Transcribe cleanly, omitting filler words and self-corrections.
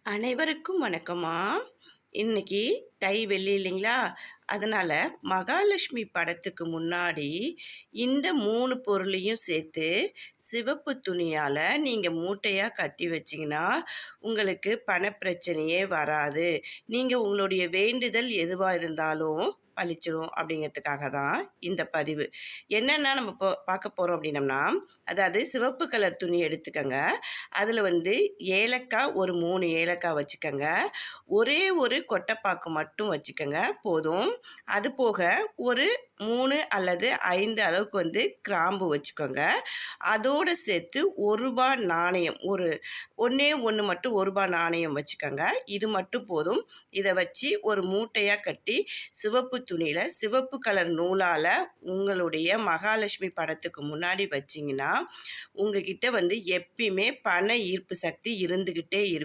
அனைவருக்கும் வணக்கம்மா. இன்னைக்கு தை வெள்ளி இல்லைங்களா? அதனால மகாலட்சுமி படத்துக்கு முன்னாடி இந்த 3 பொருளையும் சேர்த்து சிவப்பு துணியால நீங்க மூட்டையா கட்டி வச்சீங்கன்னா, உங்களுக்கு பணப்பிரச்சனையே வராது. நீங்க உங்களுடைய வேண்டுதல் எதுவா இருந்தாலும் பலிச்சிரும் அப்படிங்கிறதுக்காக தான் இந்த பதிவு. என்னென்ன நம்ம இப்போ பார்க்க போறோம் அப்படின்னம்னா, அதாவது சிவப்பு கலர் துணி எடுத்துக்கங்க. அதில வந்து ஏலக்காய் ஒரு 3 ஏலக்காய் வச்சுக்கங்க. ஒரே ஒரு கொட்டைப்பாக்கு மட்டும் வச்சுக்கங்க போதும். அது போக ஒரு 3 அல்லது 5 அளவுக்கு வந்து கிராம்பு வச்சுக்கோங்க. அதோடு சேர்த்து ரூ. 1 நாணயம் ஒண்ணே ஒண்ணு மட்டும் ரூ. 1 நாணயம் வச்சுக்கோங்க. இது மட்டும் போதும். இதை வச்சு ஒரு மூட்டையாக கட்டி சிவப்பு துணியில் சிவப்பு கலர் நூலால் உங்களுடைய மகாலட்சுமி படத்துக்கு முன்னாடி வச்சிங்கன்னா, உங்ககிட்ட வந்து எப்பயுமே பண ஈர்ப்பு சக்தி இருந்துக்கிட்டே இருக்கும்.